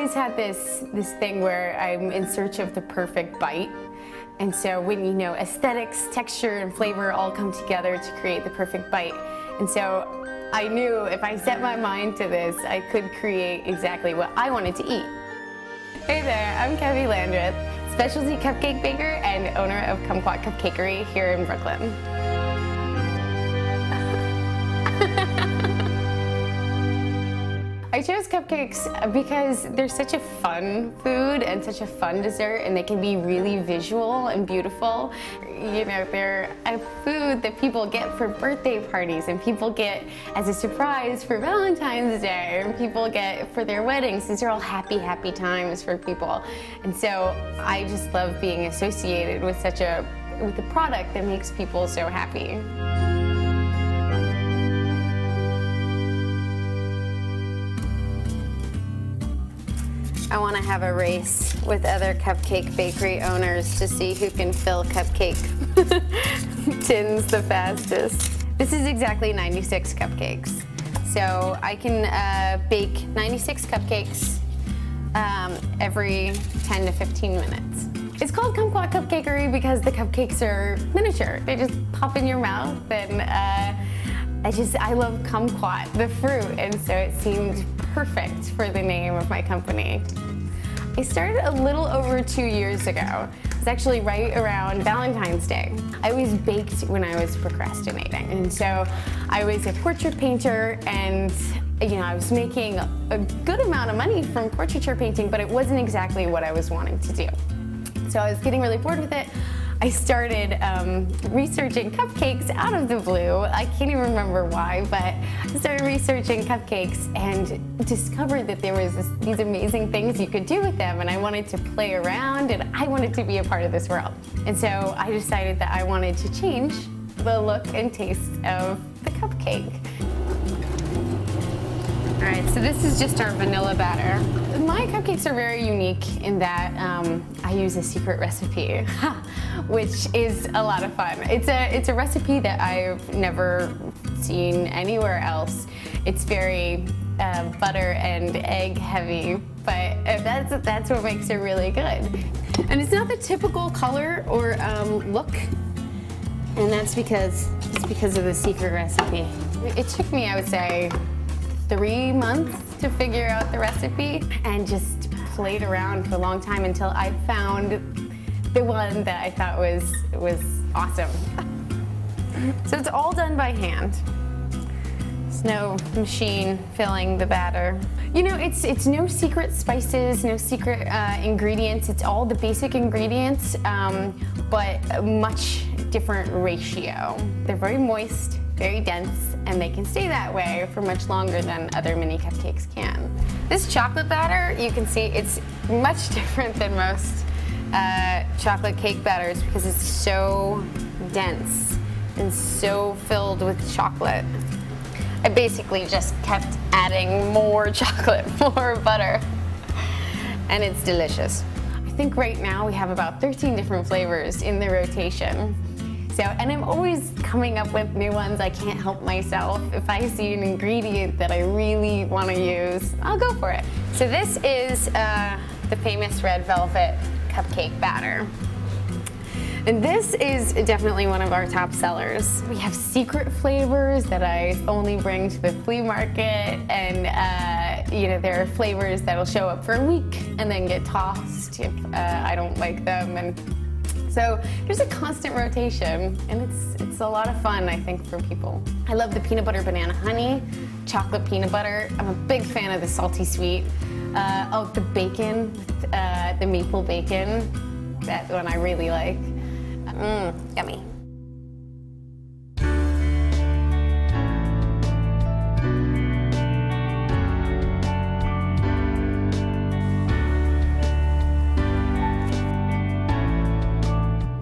always had this thing where I'm in search of the perfect bite. And so when, you know, aesthetics, texture, and flavor all come together to create the perfect bite. And so I knew if I set my mind to this, I could create exactly what I wanted to eat. Hey there, I'm Kevy Landreth, specialty cupcake baker and owner of Kumquat Cupcakery here in Brooklyn. I chose cupcakes because they're such a fun food and such a fun dessert, and they can be really visual and beautiful. You know, they're a food that people get for birthday parties, and people get as a surprise for Valentine's Day, and people get for their weddings. These are all happy, happy times for people. And so I just love being associated with with a product that makes people so happy. I want to have a race with other cupcake bakery owners to see who can fill cupcake tins the fastest. This is exactly 96 cupcakes. So I can bake 96 cupcakes every 10 to 15 minutes. It's called Kumquat Cupcakery because the cupcakes are miniature. They just pop in your mouth, and I love kumquat, the fruit, and so it seemed perfect for the name of my company. I started a little over 2 years ago. It was actually right around Valentine's Day. I always baked when I was procrastinating, and so I was a portrait painter, and you know, I was making a good amount of money from portraiture painting, but it wasn't exactly what I was wanting to do. So I was getting really bored with it. I started researching cupcakes out of the blue. I can't even remember why, but I started researching cupcakes and discovered that there was these amazing things you could do with them, and I wanted to play around, and I wanted to be a part of this world. And so I decided that I wanted to change the look and taste of the cupcake. All right, so this is just our vanilla batter. My cupcakes are very unique in that I use a secret recipe, which is a lot of fun. It's a recipe that I've never seen anywhere else. It's very butter and egg heavy, but that's what makes it really good. And it's not the typical color or look, and that's because of the secret recipe. It took me, I would say, 3 months to figure out the recipe, and just played around for a long time until I found the one that I thought was awesome. So it's all done by hand. There's no machine filling the batter. You know, it's no secret spices, no secret ingredients. It's all the basic ingredients, but a much different ratio. They're very moist, very dense, and they can stay that way for much longer than other mini cupcakes can. This chocolate batter, you can see it's much different than most chocolate cake batters because it's so dense and so filled with chocolate. I basically just kept adding more chocolate, more butter, and it's delicious. I think right now we have about 13 different flavors in the rotation. So, and I'm always coming up with new ones. I can't help myself. If I see an ingredient that I really want to use, I'll go for it. So this is the famous red velvet cupcake batter. And this is definitely one of our top sellers. We have secret flavors that I only bring to the flea market, and you know, there are flavors that'll show up for a week and then get tossed if I don't like them. And so there's a constant rotation, and it's a lot of fun, I think, for people. I love the peanut butter banana honey, chocolate peanut butter. I'm a big fan of the salty sweet. Oh, the bacon, the maple bacon, that one I really like. Yummy.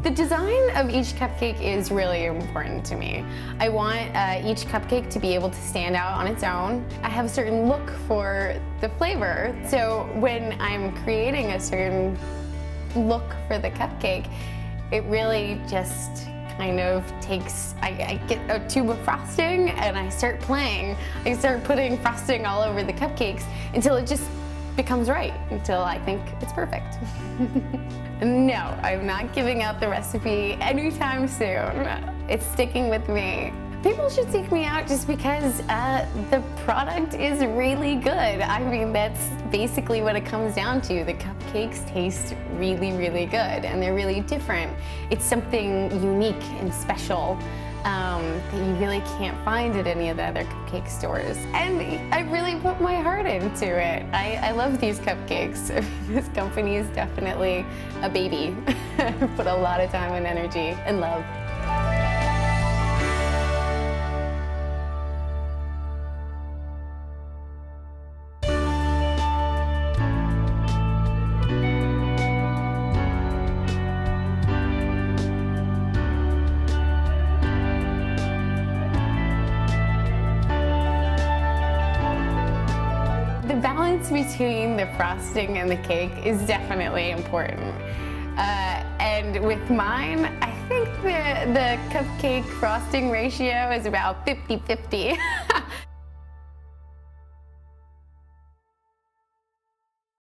The design of each cupcake is really important to me. I want each cupcake to be able to stand out on its own. I have a certain look for the flavor, so when I'm creating a certain look for the cupcake, it really just kind of takes, I get a tube of frosting and I start playing. I start putting frosting all over the cupcakes until it just becomes right until I think it's perfect. No, I'm not giving out the recipe anytime soon. It's sticking with me. People should seek me out just because the product is really good. I mean, that's basically what it comes down to. The cupcakes taste really, really good, and they're really different. It's something unique and special that you really can't find at any of the other cupcake stores. And I really put my heart into it. I love these cupcakes. This company is definitely a baby. I put a lot of time and energy and love. The balance between the frosting and the cake is definitely important. And with mine, I think the cupcake frosting ratio is about 50-50.